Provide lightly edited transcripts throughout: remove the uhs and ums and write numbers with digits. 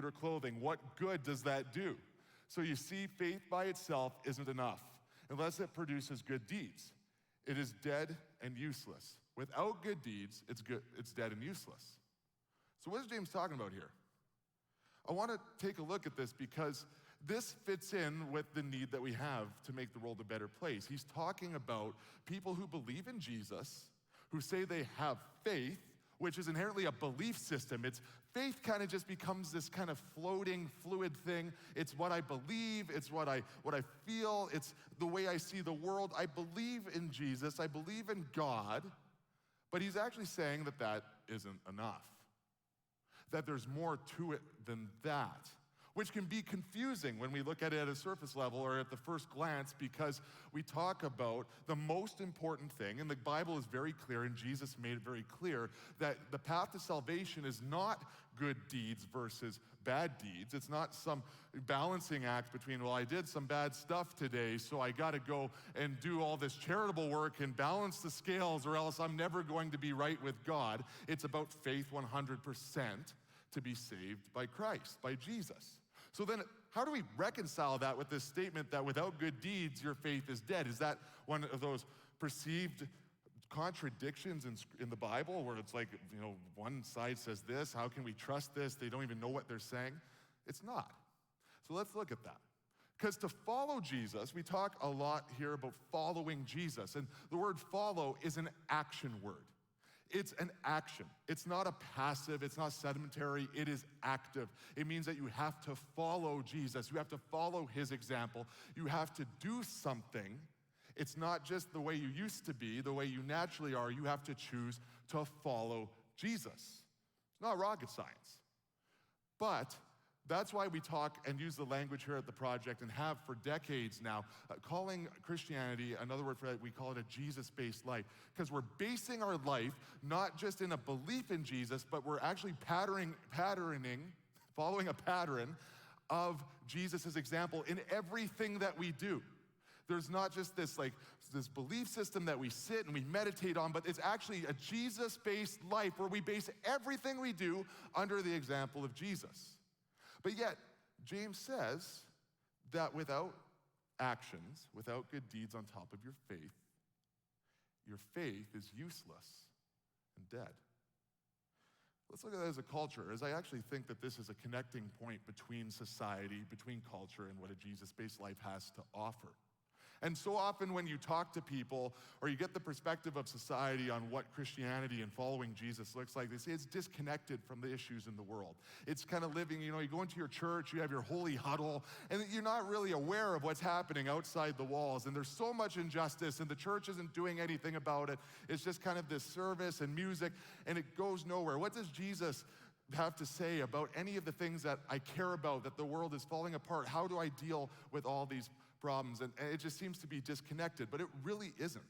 or clothing. What good does that do? So you see, faith by itself isn't enough unless it produces good deeds. It is dead and useless. Without good deeds, it's dead and useless. So what is James talking about here? I want to take a look at this because this fits in with the need that we have to make the world a better place. He's talking about people who believe in Jesus, who say they have faith, which is inherently a belief system. Faith kind of just becomes this kind of floating, fluid thing. It's what I believe, it's what I feel, it's the way I see the world. I believe in Jesus, I believe in God, but he's actually saying that that isn't enough, that there's more to it than that, which can be confusing when we look at it at a surface level or at the first glance, because we talk about the most important thing, and the Bible is very clear, and Jesus made it very clear, that the path to salvation is not good deeds versus bad deeds. It's not some balancing act between, well, I did some bad stuff today, so I gotta go and do all this charitable work and balance the scales, or else I'm never going to be right with God. It's about faith 100% to be saved by Christ, by Jesus. So then, how do we reconcile that with this statement that without good deeds, your faith is dead? Is that one of those perceived contradictions in the Bible where it's like, one side says this, how can we trust this? They don't even know what they're saying. It's not. So let's look at that. Because to follow Jesus, we talk a lot here about following Jesus. And the word follow is an action word. It's an action. It's not a passive, it's not sedimentary, it is active. It means that you have to follow Jesus. You have to follow his example. You have to do something. It's not just the way you used to be, the way you naturally are. You have to choose to follow Jesus. It's not rocket science. But that's why we talk and use the language here at the Project, and have for decades now, calling Christianity, another word for that, we call it a Jesus-based life, because we're basing our life not just in a belief in Jesus, but we're actually patterning, following a pattern of Jesus' example in everything that we do. There's not just this belief system that we sit and we meditate on, but it's actually a Jesus-based life where we base everything we do under the example of Jesus. But yet, James says that without actions, without good deeds on top of your faith is useless and dead. Let's look at that as a culture, as I actually think that this is a connecting point between society, between culture, and what a Jesus-based life has to offer. And so often when you talk to people or you get the perspective of society on what Christianity and following Jesus looks like, they say it's disconnected from the issues in the world. It's kind of living, you go into your church, you have your holy huddle, and you're not really aware of what's happening outside the walls. And there's so much injustice, and the church isn't doing anything about it. It's just kind of this service and music, and it goes nowhere. What does Jesus have to say about any of the things that I care about, that the world is falling apart? How do I deal with all these problems? And it just seems to be disconnected, but it really isn't.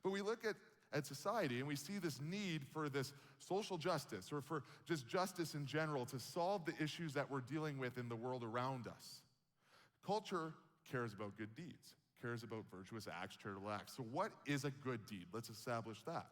But we look at society and we see this need for this social justice, or for just justice in general, to solve the issues that we're dealing with in the world around us. Culture cares about good deeds, cares about virtuous acts, charitable acts. So what is a good deed? Let's establish that.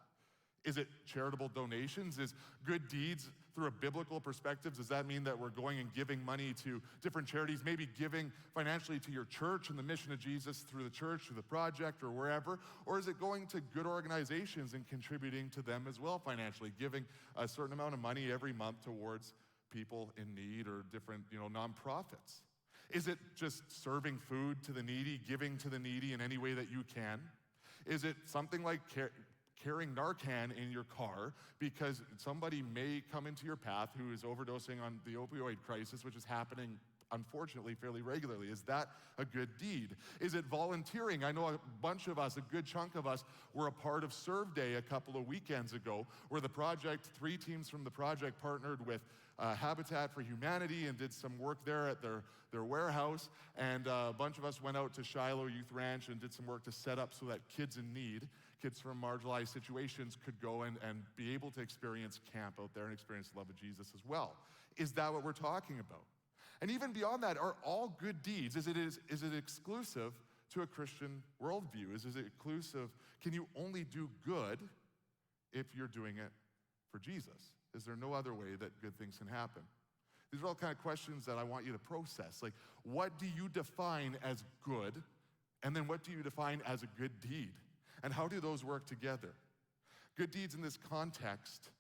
Is it charitable donations? Is good deeds through a biblical perspective? Does that mean that we're going and giving money to different charities, maybe giving financially to your church and the mission of Jesus through the church, through the project, or wherever? Or is it going to good organizations and contributing to them as well financially, giving a certain amount of money every month towards people in need or different, nonprofits? Is it just serving food to the needy, giving to the needy in any way that you can? Is it something like carrying Narcan in your car because somebody may come into your path who is overdosing on the opioid crisis, which is happening, unfortunately, fairly regularly? Is that a good deed? Is it volunteering? I know a bunch of us, a good chunk of us, were a part of Serve Day a couple of weekends ago, where the project, 3 teams from the project partnered with Habitat for Humanity and did some work there at their warehouse. And a bunch of us went out to Shiloh Youth Ranch and did some work to set up so that kids in need, kids from marginalized situations, could go and be able to experience camp out there and experience the love of Jesus as well. Is that what we're talking about? And even beyond that, are all good deeds, is it exclusive to a Christian worldview? Is it exclusive? Can you only do good if you're doing it for Jesus? Is there no other way that good things can happen? These are all kind of questions that I want you to process. Like, what do you define as good? And then what do you define as a good deed? And how do those work together? Good deeds in this context,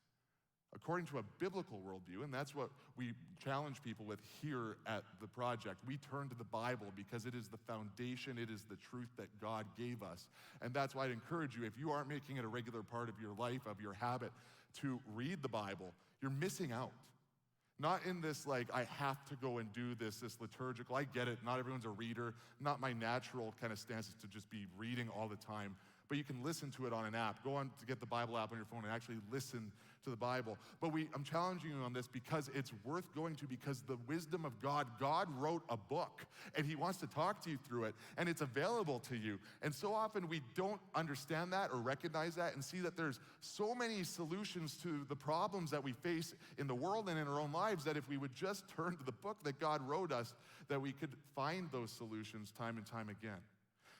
according to a biblical worldview, and that's what we challenge people with here at the project. We turn to the Bible because it is the foundation, it is the truth that God gave us. And that's why I'd encourage you, if you aren't making it a regular part of your life, of your habit, to read the Bible, you're missing out. Not in this, like, I have to go and do this liturgical. I get it, not everyone's a reader. Not my natural kind of stance is to just be reading all the time. But you can listen to it on an app. Go on to get the Bible app on your phone and actually listen to the Bible. But I'm challenging you on this because it's worth going to, because the wisdom of God wrote a book, and he wants to talk to you through it, and it's available to you. And so often we don't understand that or recognize that and see that there's so many solutions to the problems that we face in the world and in our own lives, that if we would just turn to the book that God wrote us, that we could find those solutions time and time again.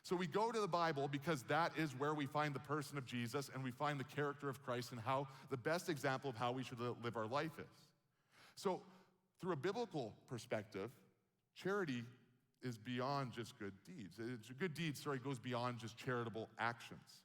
So we go to the Bible because that is where we find the person of Jesus, and we find the character of Christ and how the best example of how we should live our life is. So through a biblical perspective, charity is beyond just good deeds. Good deeds, goes beyond just charitable actions.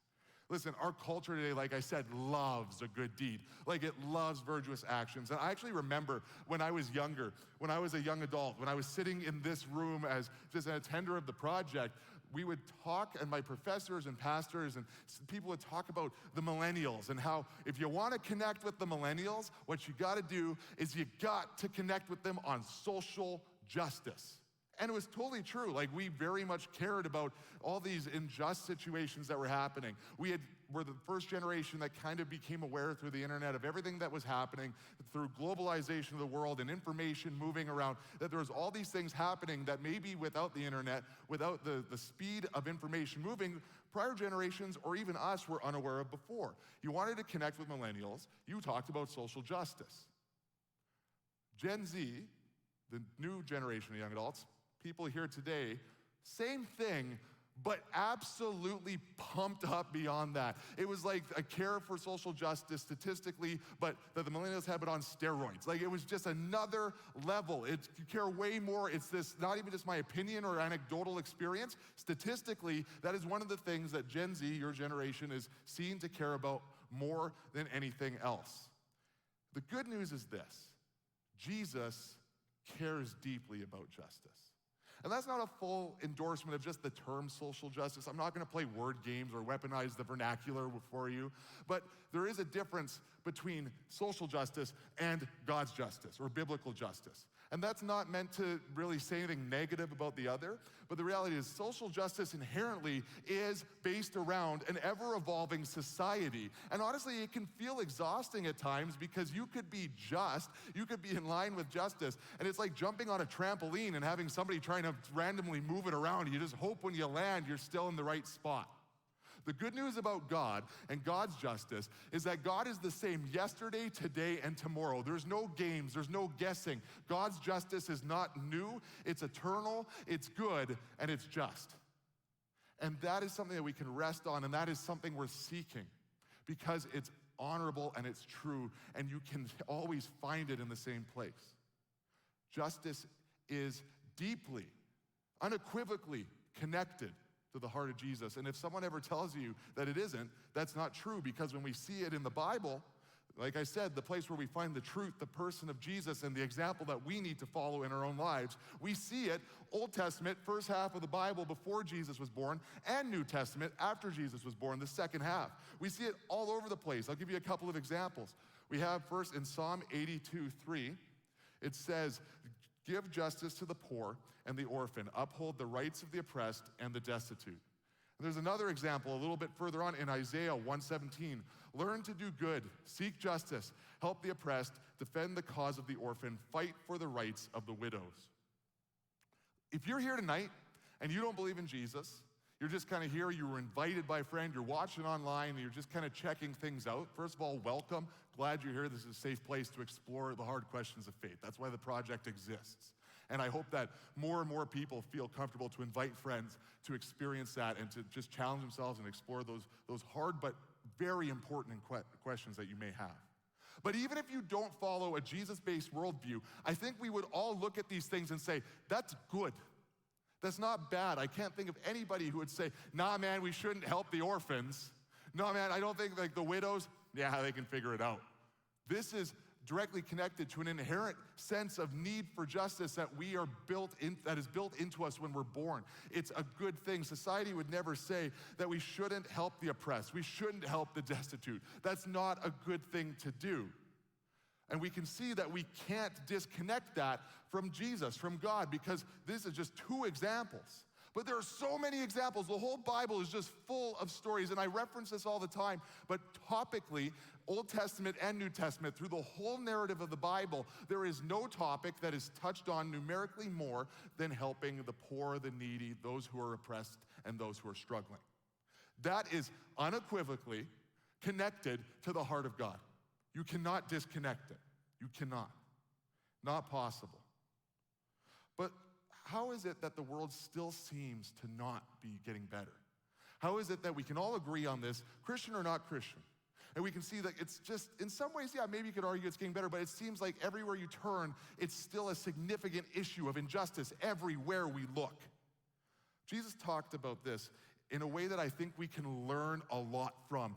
Listen, our culture today, like I said, loves a good deed. Like, it loves virtuous actions. And I actually remember when I was younger, when I was a young adult, when I was sitting in this room as just an attender of the project, we would talk, and my professors and pastors and people would talk about the millennials and how if you want to connect with the millennials, what you got to do is you got to connect with them on social justice. And it was totally true. Like, we very much cared about all these unjust situations that were happening. We're the first generation that kind of became aware through the internet of everything that was happening, through globalization of the world and information moving around, that there was all these things happening that maybe without the internet, without the speed of information moving, prior generations or even us were unaware of before. You wanted to connect with millennials, you talked about social justice. Gen Z, the new generation of young adults, people here today, same thing, but absolutely pumped up beyond that. It was like a care for social justice statistically, but that the millennials had it on steroids. Like, it was just another level. You care way more. It's this, not even just my opinion or anecdotal experience. Statistically, that is one of the things that Gen Z, your generation, is seen to care about more than anything else. The good news is this: Jesus cares deeply about justice. And that's not a full endorsement of just the term social justice. I'm not going to play word games or weaponize the vernacular for you, but there is a difference between social justice and God's justice or biblical justice. And that's not meant to really say anything negative about the other, but the reality is social justice inherently is based around an ever-evolving society. And honestly, it can feel exhausting at times because you could be just, you could be in line with justice, and it's like jumping on a trampoline and having somebody trying to randomly move it around. You just hope when you land, you're still in the right spot. The good news about God and God's justice is that God is the same yesterday, today, and tomorrow. There's no games, there's no guessing. God's justice is not new, it's eternal, it's good, and it's just. And that is something that we can rest on, and that is something we're seeking because it's honorable and it's true, and you can always find it in the same place. Justice is deeply, unequivocally connected to the heart of Jesus. And if someone ever tells you that it isn't, that's not true, because when we see it in the Bible, like I said, the place where we find the truth, the person of Jesus, and the example that we need to follow in our own lives, we see it, Old Testament, first half of the Bible before Jesus was born, and New Testament after Jesus was born, the second half. We see it all over the place. I'll give you a couple of examples. We have first in Psalm 82:3, it says, "Give justice to the poor and the orphan, uphold the rights of the oppressed and the destitute." And there's another example a little bit further on in Isaiah 1:17. "Learn to do good, seek justice, help the oppressed, defend the cause of the orphan, fight for the rights of the widows." If you're here tonight and you don't believe in Jesus, you're just kind of here, you were invited by a friend, you're watching online, and you're just kind of checking things out. First of all, welcome. Glad you're here. This is a safe place to explore the hard questions of faith. That's why the project exists. And I hope that more and more people feel comfortable to invite friends to experience that and to just challenge themselves and explore those hard but very important questions that you may have. But even if you don't follow a Jesus-based worldview, I think we would all look at these things and say, that's good. That's not bad. I can't think of anybody who would say, nah, man, we shouldn't help the orphans. No, man, I don't think like the widows, yeah, they can figure it out. This is directly connected to an inherent sense of need for justice that that is built into us when we're born. It's a good thing. Society would never say that we shouldn't help the oppressed. We shouldn't help the destitute. That's not a good thing to do. And we can see that we can't disconnect that from Jesus, from God, because this is just two examples. But there are so many examples. The whole Bible is just full of stories, and I reference this all the time. But topically, Old Testament and New Testament, through the whole narrative of the Bible, there is no topic that is touched on numerically more than helping the poor, the needy, those who are oppressed, and those who are struggling. That is unequivocally connected to the heart of God. You cannot disconnect it. You cannot. Not possible. But how is it that the world still seems to not be getting better? How is it that we can all agree on this, Christian or not Christian? And we can see that it's just, in some ways, yeah, maybe you could argue it's getting better, but it seems like everywhere you turn, it's still a significant issue of injustice everywhere we look. Jesus talked about this in a way that I think we can learn a lot from.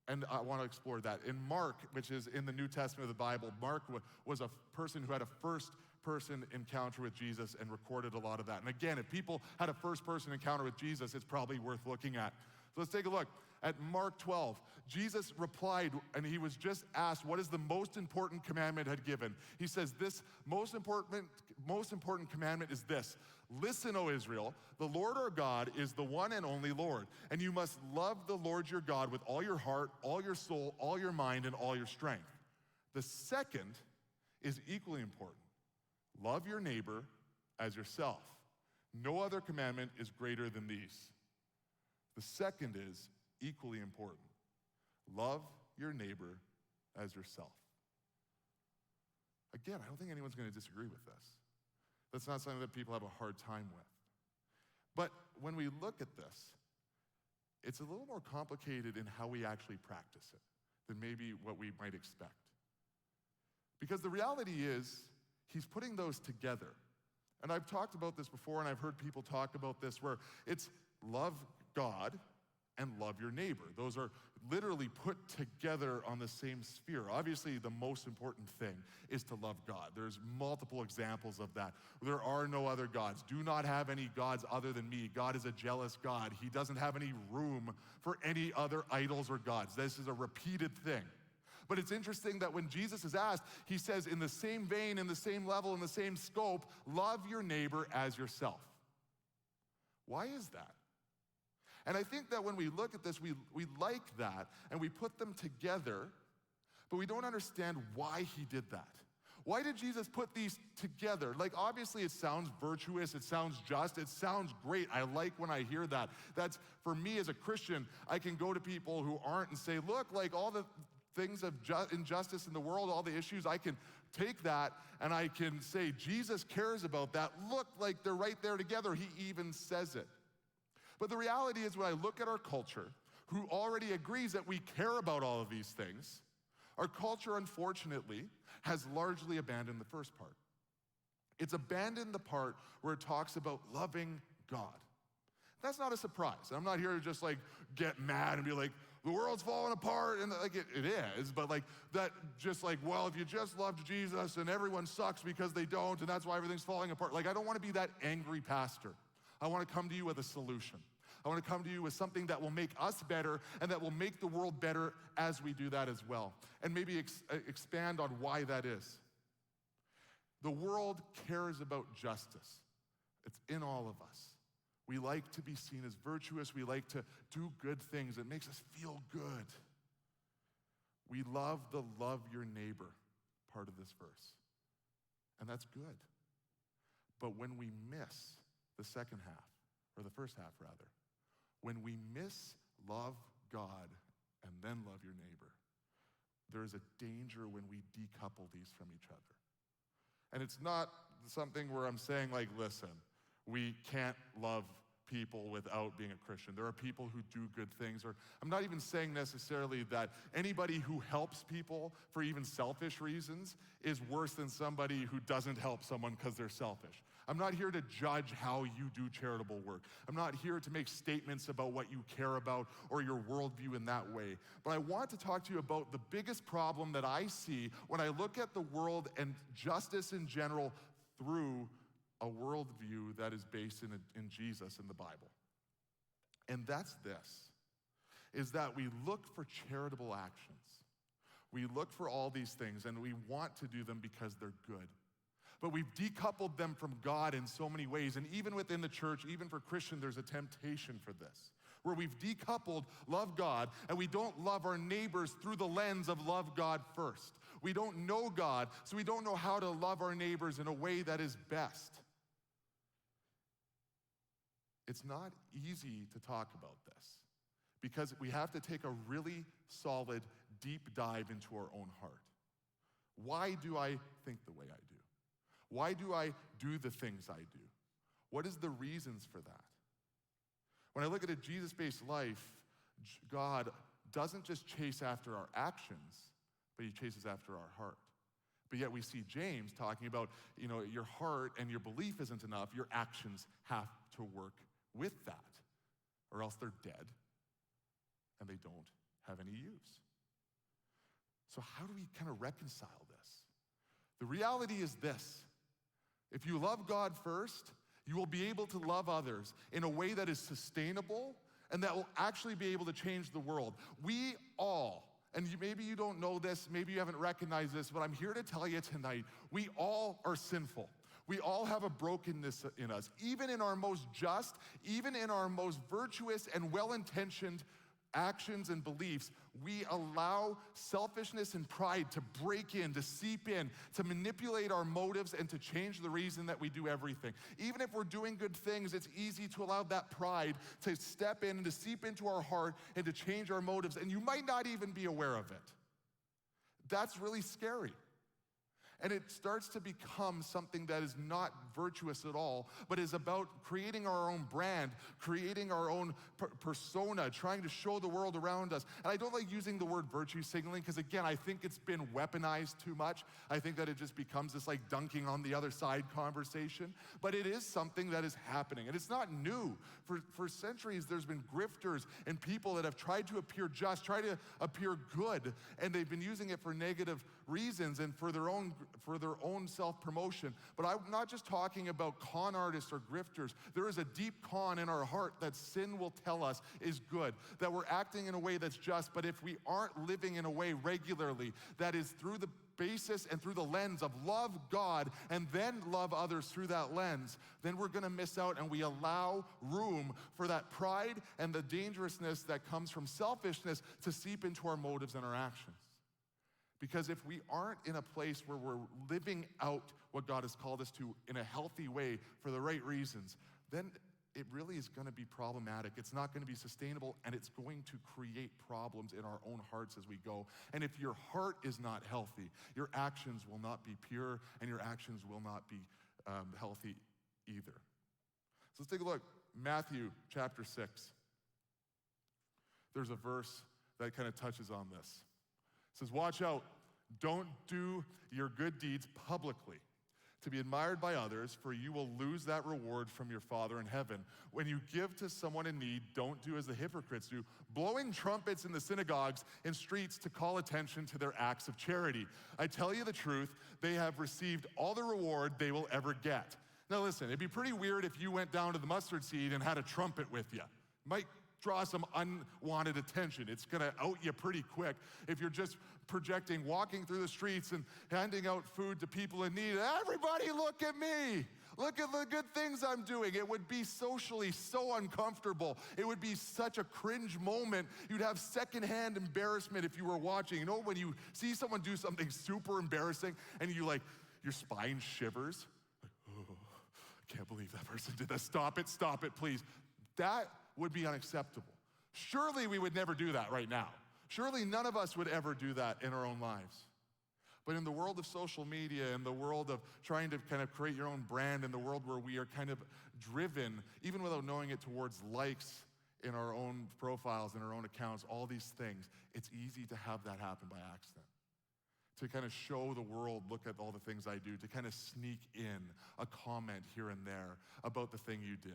And I want to explore that. In Mark, which is in the New Testament of the Bible, Mark was a person who had a first-person encounter with Jesus and recorded a lot of that. And again, if people had a first-person encounter with Jesus, it's probably worth looking at. So let's take a look at Mark 12. Jesus replied, and he was just asked, what is the most important commandment had given? He says, this most important commandment is this. Listen, O Israel, the Lord our God is the one and only Lord, and you must love the Lord your God with all your heart, all your soul, all your mind, and all your strength. The second is equally important. Love your neighbor as yourself. No other commandment is greater than these. The second is equally important. Love your neighbor as yourself. Again, I don't think anyone's going to disagree with this. That's not something that people have a hard time with. But when we look at this, it's a little more complicated in how we actually practice it than maybe what we might expect. Because the reality is, he's putting those together. And I've talked about this before, and I've heard people talk about this, where it's love God and love your neighbor. Those are literally put together on the same sphere. Obviously, the most important thing is to love God. There's multiple examples of that. There are no other gods. Do not have any gods other than me. God is a jealous God. He doesn't have any room for any other idols or gods. This is a repeated thing. But it's interesting that when Jesus is asked, he says, in the same vein, in the same level, in the same scope, love your neighbor as yourself. Why is that? And I think that when we look at this, we like that, and we put them together, but we don't understand why he did that. Why did Jesus put these together? Like, obviously, it sounds virtuous, it sounds just, it sounds great. I like when I hear that. That's, for me as a Christian, I can go to people who aren't and say, look, like all the things of injustice in the world, all the issues, I can take that and I can say, Jesus cares about that. Look, like they're right there together. He even says it. But the reality is, when I look at our culture, who already agrees that we care about all of these things, our culture, unfortunately, has largely abandoned the first part. It's abandoned the part where it talks about loving God. That's not a surprise. I'm not here to just like get mad and be like, the world's falling apart, and like it is, but like that just like, well, if you just loved Jesus and everyone sucks because they don't, and that's why everything's falling apart. Like, I don't want to be that angry pastor. I want to come to you with a solution. I want to come to you with something that will make us better and that will make the world better as we do that as well. And maybe expand on why that is. The world cares about justice. It's in all of us. We like to be seen as virtuous. We like to do good things. It makes us feel good. We love the love your neighbor part of this verse. And that's good. But when we miss the second half, or the first half rather, when we miss love God and then love your neighbor, there is a danger when we decouple these from each other. And it's not something where I'm saying like, listen, we can't love people without being a Christian. There are people who do good things, or I'm not even saying necessarily that anybody who helps people for even selfish reasons is worse than somebody who doesn't help someone because they're selfish. I'm not here to judge how you do charitable work. I'm not here to make statements about what you care about or your worldview in that way. But I want to talk to you about the biggest problem that I see when I look at the world and justice in general through a worldview that is based in Jesus in the Bible. And that's this, is that we look for charitable actions. We look for all these things and we want to do them because they're good. But we've decoupled them from God in so many ways. And even within the church, even for Christians, there's a temptation for this, where we've decoupled love God and we don't love our neighbors through the lens of love God first. We don't know God, so we don't know how to love our neighbors in a way that is best. It's not easy to talk about this because we have to take a really solid, deep dive into our own heart. Why do I think the way I do? Why do I do the things I do? What is the reasons for that? When I look at a Jesus-based life, God doesn't just chase after our actions, but he chases after our heart. But yet we see James talking about, your heart and your belief isn't enough. Your actions have to work with that, or else they're dead and they don't have any use. So how do we kind of reconcile this? The reality is this. If you love God first, you will be able to love others in a way that is sustainable and that will actually be able to change the world. We all, and maybe you don't know this, maybe you haven't recognized this, but I'm here to tell you tonight, we all are sinful. We all have a brokenness in us. Even in our most just, even in our most virtuous and well-intentioned actions and beliefs, we allow selfishness and pride to break in, to seep in, to manipulate our motives and to change the reason that we do everything. Even if we're doing good things, it's easy to allow that pride to step in and to seep into our heart and to change our motives, and you might not even be aware of it. That's really scary. And it starts to become something that is not virtuous at all, but is about creating our own brand, creating our own persona, trying to show the world around us. And I don't like using the word virtue signaling because, again, I think it's been weaponized too much. I think that it just becomes this like dunking on the other side conversation. But it is something that is happening. And it's not new. For centuries, there's been grifters and people that have tried to appear just, try to appear good, and they've been using it for negative reasons and for their own self-promotion. But I'm not just talking about con artists or grifters. There is a deep con in our heart that sin will tell us is good, that we're acting in a way that's just, but if we aren't living in a way regularly that is through the basis and through the lens of love God and then love others through that lens, then we're gonna miss out, and we allow room for that pride and the dangerousness that comes from selfishness to seep into our motives and our actions. Because if we aren't in a place where we're living out what God has called us to in a healthy way for the right reasons, then it really is going to be problematic. It's not going to be sustainable, and it's going to create problems in our own hearts as we go. And if your heart is not healthy, your actions will not be pure, and your actions will not be healthy either. So let's take a look. Matthew chapter 6. There's a verse that kind of touches on this. It says, watch out, don't do your good deeds publicly to be admired by others, for you will lose that reward from your Father in heaven. When you give to someone in need, don't do as the hypocrites do, blowing trumpets in the synagogues and streets to call attention to their acts of charity. I tell you the truth, they have received all the reward they will ever get. Now listen, it'd be pretty weird if you went down to the mustard seed and had a trumpet with you. Might draw some unwanted attention. It's gonna out you pretty quick if you're just projecting, walking through the streets and handing out food to people in need. Everybody look at me. Look at the good things I'm doing. It would be socially so uncomfortable. It would be such a cringe moment. You'd have secondhand embarrassment if you were watching. You know when you see someone do something super embarrassing and your spine shivers? Like, oh, I can't believe that person did that. Stop it, please. That would be unacceptable. Surely we would never do that right now. Surely none of us would ever do that in our own lives. But in the world of social media, in the world of trying to kind of create your own brand, in the world where we are kind of driven, even without knowing it, towards likes in our own profiles, in our own accounts, all these things, it's easy to have that happen by accident. To kind of show the world, look at all the things I do, to kind of sneak in a comment here and there about the thing you did.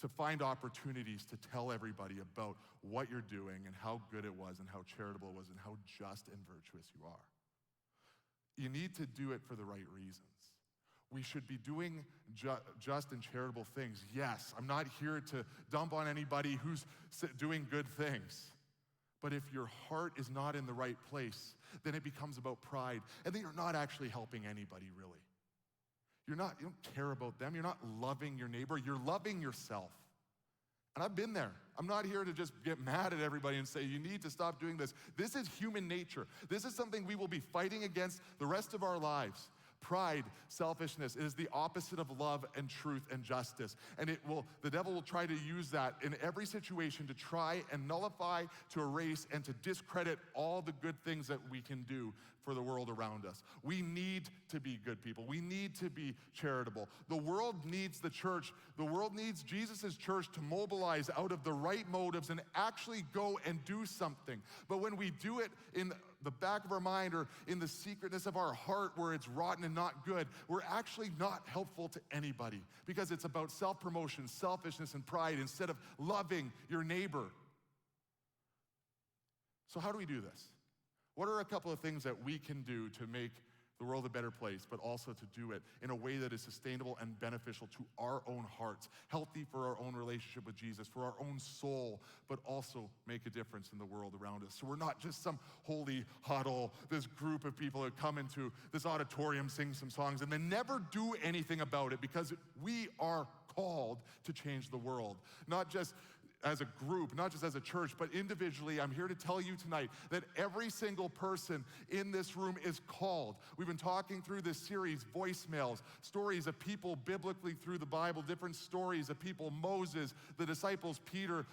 To find opportunities to tell everybody about what you're doing and how good it was and how charitable it was and how just and virtuous you are. You need to do it for the right reasons. We should be doing just and charitable things. Yes, I'm not here to dump on anybody who's doing good things. But if your heart is not in the right place, then it becomes about pride. And then you're not actually helping anybody, really. You don't care about them. You're not loving your neighbor. You're loving yourself. And I've been there. I'm not here to just get mad at everybody and say, you need to stop doing this. This is human nature. This is something we will be fighting against the rest of our lives. Pride, selfishness, it is the opposite of love and truth and justice. And the devil will try to use that in every situation to try and nullify, to erase, and to discredit all the good things that we can do for the world around us. We need to be good people. We need to be charitable. The world needs the church. The world needs Jesus' church to mobilize out of the right motives and actually go and do something. But when we do it in the back of our mind or in the secretness of our heart where it's rotten and not good, we're actually not helpful to anybody because it's about self-promotion, selfishness, and pride instead of loving your neighbor. So how do we do this? What are a couple of things that we can do to make the world a better place, but also to do it in a way that is sustainable and beneficial to our own hearts, healthy for our own relationship with Jesus, for our own soul, but also make a difference in the world around us? So we're not just some holy huddle, this group of people that come into this auditorium, sing some songs, and then never do anything about it, because we are called to change the world. Not just as a group, not just as a church, but individually. I'm here to tell you tonight that every single person in this room is called. We've been talking through this series, voicemails, stories of people biblically through the Bible, different stories of people, Moses, the disciples, Peter,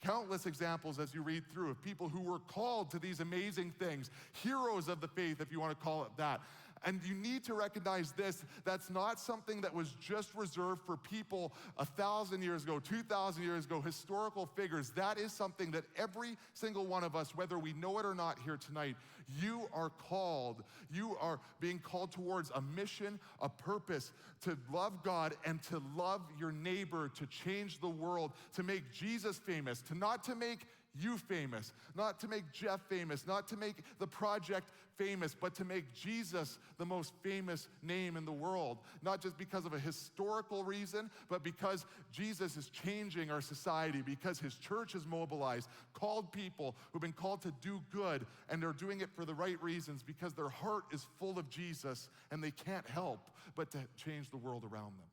countless examples as you read through of people who were called to these amazing things, heroes of the faith, if you want to call it that. And you need to recognize this, that's not something that was just reserved for people 1,000 years ago, 2,000 years ago, historical figures. That is something that every single one of us, whether we know it or not here tonight, you are called. You are being called towards a mission, a purpose, to love God and to love your neighbor, to change the world, to make Jesus famous, not to make you famous, not to make Jeff famous, not to make the project famous, but to make Jesus the most famous name in the world. Not just because of a historical reason, but because Jesus is changing our society, because his church is mobilized, called people who've been called to do good, and they're doing it for the right reasons because their heart is full of Jesus and they can't help but to change the world around them.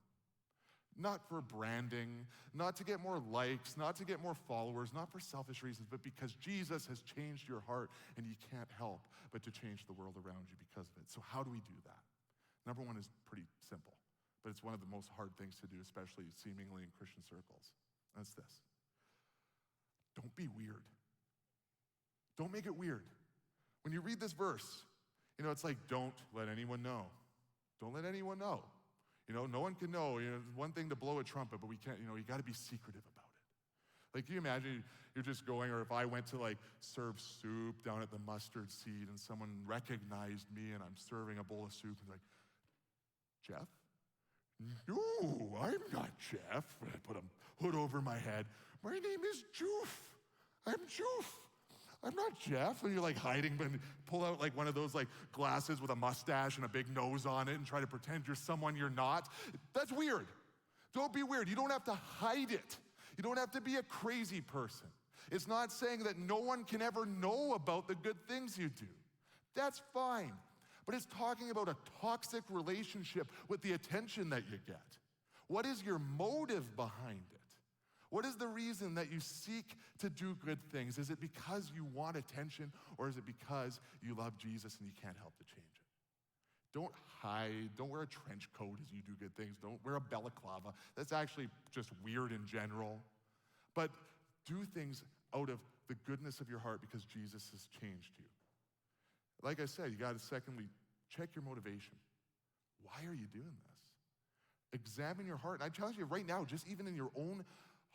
Not for branding, not to get more likes, not to get more followers, not for selfish reasons, but because Jesus has changed your heart and you can't help but to change the world around you because of it. So how do we do that? Number one is pretty simple, but it's one of the most hard things to do, especially seemingly in Christian circles. And it's this. Don't be weird. Don't make it weird. When you read this verse, it's like, don't let anyone know. Don't let anyone know. No one can know. It's one thing to blow a trumpet, but we can't, you got to be secretive about it. Like, can you imagine you're just going, or if I went to serve soup down at the Mustard Seed and someone recognized me and I'm serving a bowl of soup and like, Jeff? No, I'm not Jeff. I put a hood over my head. My name is Joof. I'm Joof. I'm not Jeff. And you're hiding, but pull out one of those glasses with a mustache and a big nose on it and try to pretend you're someone you're not. That's weird. Don't be weird. You don't have to hide it. You don't have to be a crazy person. It's not saying that no one can ever know about the good things you do. That's fine. But it's talking about a toxic relationship with the attention that you get. What is your motive behind it? What is the reason that you seek to do good things? Is it because you want attention, or is it because you love Jesus and you can't help to change it? Don't hide. Don't wear a trench coat as you do good things. Don't wear a balaclava. That's actually just weird in general. But do things out of the goodness of your heart because Jesus has changed you. Like I said, you got to secondly check your motivation. Why are you doing this? Examine your heart. And I challenge you right now, just even in your own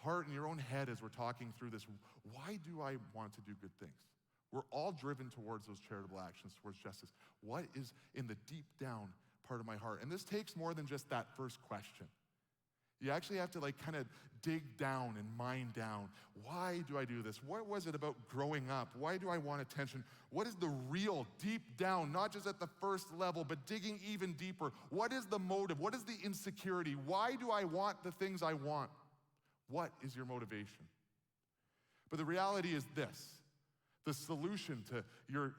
heart and your own head as we're talking through this, why do I want to do good things? We're all driven towards those charitable actions, towards justice. What is in the deep down part of my heart? And this takes more than just that first question. You actually have to kind of dig down and mine down. Why do I do this? What was it about growing up? Why do I want attention? What is the real, deep down, not just at the first level, but digging even deeper? What is the motive? What is the insecurity? Why do I want the things I want? What is your motivation? But the reality is this. The solution to your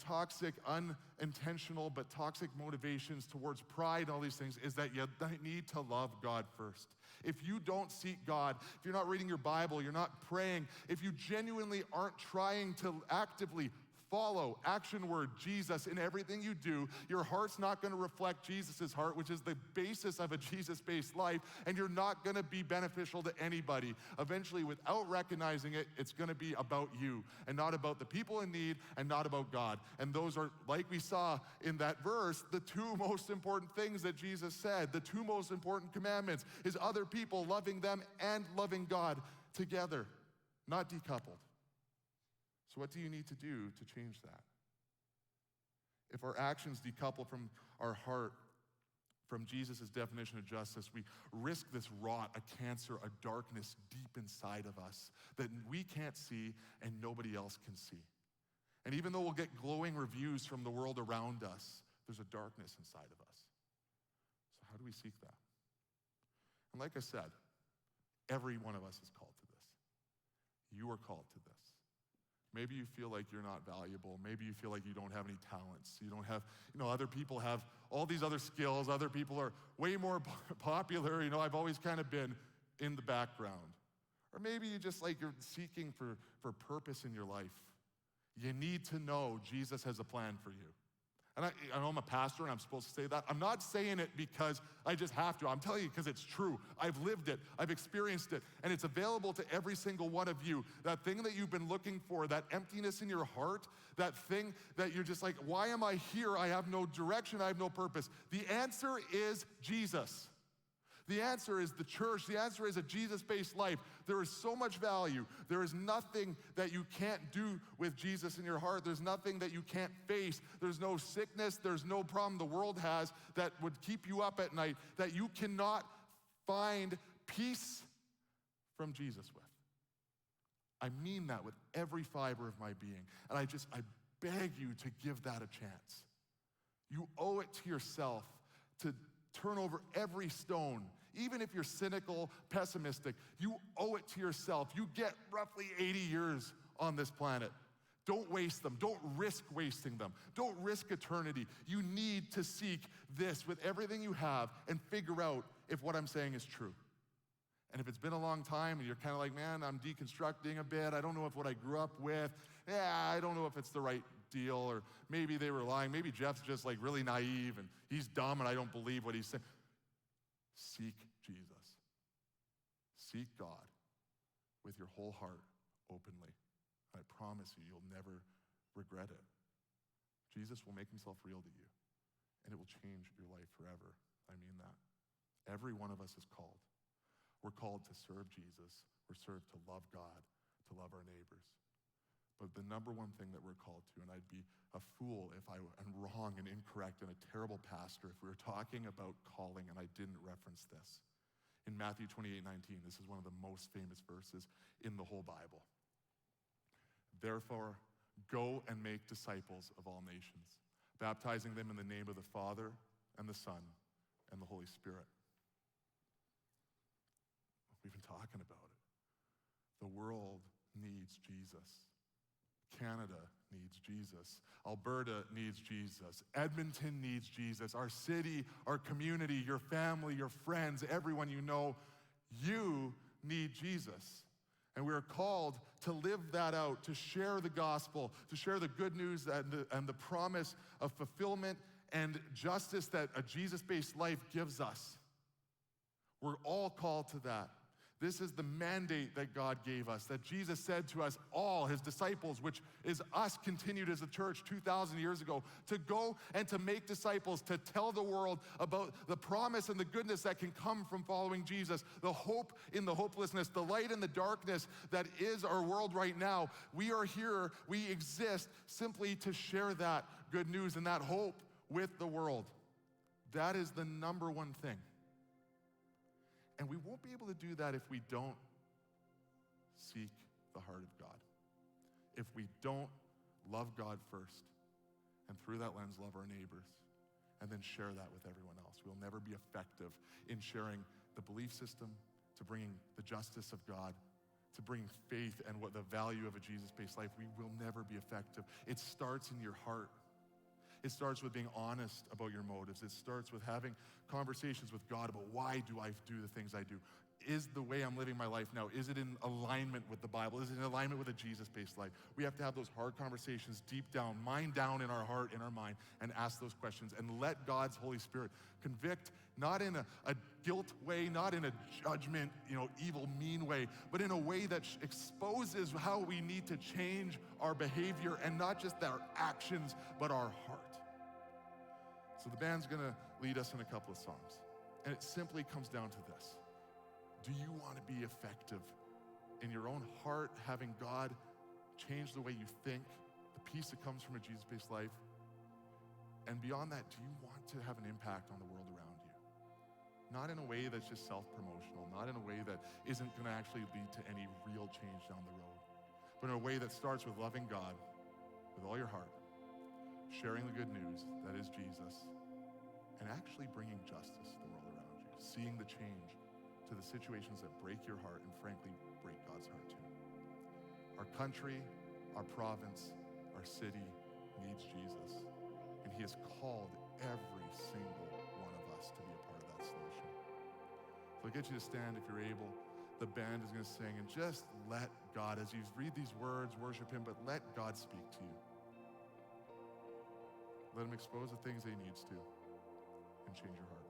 toxic, unintentional, but toxic motivations towards pride and all these things is that you need to love God first. If you don't seek God, if you're not reading your Bible, you're not praying, if you genuinely aren't trying to actively follow, action word, Jesus in everything you do, your heart's not gonna reflect Jesus' heart, which is the basis of a Jesus-based life, and you're not gonna be beneficial to anybody. Eventually, without recognizing it, it's gonna be about you, and not about the people in need, and not about God. And those are, like we saw in that verse, the two most important things that Jesus said. The two most important commandments is other people, loving them, and loving God together, not decoupled. So what do you need to do to change that? If our actions decouple from our heart, from Jesus' definition of justice, we risk this rot, a cancer, a darkness deep inside of us that we can't see and nobody else can see. And even though we'll get glowing reviews from the world around us, there's a darkness inside of us. So how do we seek that? And like I said, every one of us is called to this. You are called to this. Maybe you feel like you're not valuable. Maybe you feel like you don't have any talents. You don't have, other people have all these other skills. Other people are way more popular. I've always kind of been in the background. Or maybe you just you're seeking for purpose in your life. You need to know Jesus has a plan for you. And I know I'm a pastor and I'm supposed to say that. I'm not saying it because I just have to. I'm telling you because it's true. I've lived it. I've experienced it. And it's available to every single one of you. That thing that you've been looking for, that emptiness in your heart, that thing that you're just why am I here? I have no direction. I have no purpose. The answer is Jesus. The answer is the church. The answer is a Jesus-based life. There is so much value. There is nothing that you can't do with Jesus in your heart. There's nothing that you can't face. There's no sickness. There's no problem the world has that would keep you up at night that you cannot find peace from Jesus with. I mean that with every fiber of my being. And I beg you to give that a chance. You owe it to yourself to turn over every stone. Even if you're cynical, pessimistic, you owe it to yourself. You get roughly 80 years on this planet. Don't waste them. Don't risk wasting them. Don't risk eternity. You need to seek this with everything you have and figure out if what I'm saying is true. And if it's been a long time and you're kind of man, I'm deconstructing a bit. I don't know if what I grew up with, I don't know if it's the right deal, or maybe they were lying. Maybe Jeff's just really naive and he's dumb and I don't believe what he's saying. Seek Jesus. Seek God with your whole heart openly. I promise you, you'll never regret it. Jesus will make himself real to you and it will change your life forever. I mean that. Every one of us is called. We're called to serve Jesus. We're served to love God, to love our neighbors. But the number one thing that we're called to, and I'd be a fool if I am wrong and incorrect and a terrible pastor if we were talking about calling and I didn't reference this. In Matthew 28:19, this is one of the most famous verses in the whole Bible. Therefore, go and make disciples of all nations, baptizing them in the name of the Father and the Son and the Holy Spirit. We've been talking about it. The world needs Jesus. Canada needs Jesus. Alberta needs Jesus. Edmonton needs Jesus. Our city, our community, your family, your friends, everyone you know, you need Jesus. And we are called to live that out, to share the gospel, to share the good news and the promise of fulfillment and justice that a Jesus-based life gives us. We're all called to that. This is the mandate that God gave us, that Jesus said to us all, his disciples, which is us continued as a church 2,000 years ago, to go and to make disciples, to tell the world about the promise and the goodness that can come from following Jesus, the hope in the hopelessness, the light in the darkness that is our world right now. We are here, we exist simply to share that good news and that hope with the world. That is the number one thing. And we won't be able to do that if we don't seek the heart of God. If we don't love God first, and through that lens, love our neighbors, and then share that with everyone else. We'll never be effective in sharing the belief system, to bringing the justice of God, to bring faith and what the value of a Jesus-based life. We will never be effective. It starts in your heart. It starts with being honest about your motives. It starts with having conversations with God about why do I do the things I do? Is the way I'm living my life now, is it in alignment with the Bible? Is it in alignment with a Jesus-based life? We have to have those hard conversations deep down, mind down in our heart, in our mind, and ask those questions and let God's Holy Spirit convict, not in a guilt way, not in a judgment, evil, mean way, but in a way that exposes how we need to change our behavior and not just our actions, but our heart. So the band's gonna lead us in a couple of songs. And it simply comes down to this. Do you want to be effective in your own heart, having God change the way you think, the peace that comes from a Jesus-based life? And beyond that, do you want to have an impact on the world around you? Not in a way that's just self-promotional, not in a way that isn't gonna actually lead to any real change down the road, but in a way that starts with loving God with all your heart, sharing the good news that is Jesus, and actually bringing justice to the world around you, seeing the change to the situations that break your heart and frankly break God's heart too. Our country, our province, our city needs Jesus, and he has called every single one of us to be a part of that solution. So I'll get you to stand if you're able. The band is going to sing, and just let God, as you read these words, worship him, but let God speak to you. Let him expose the things that he needs to and change your heart.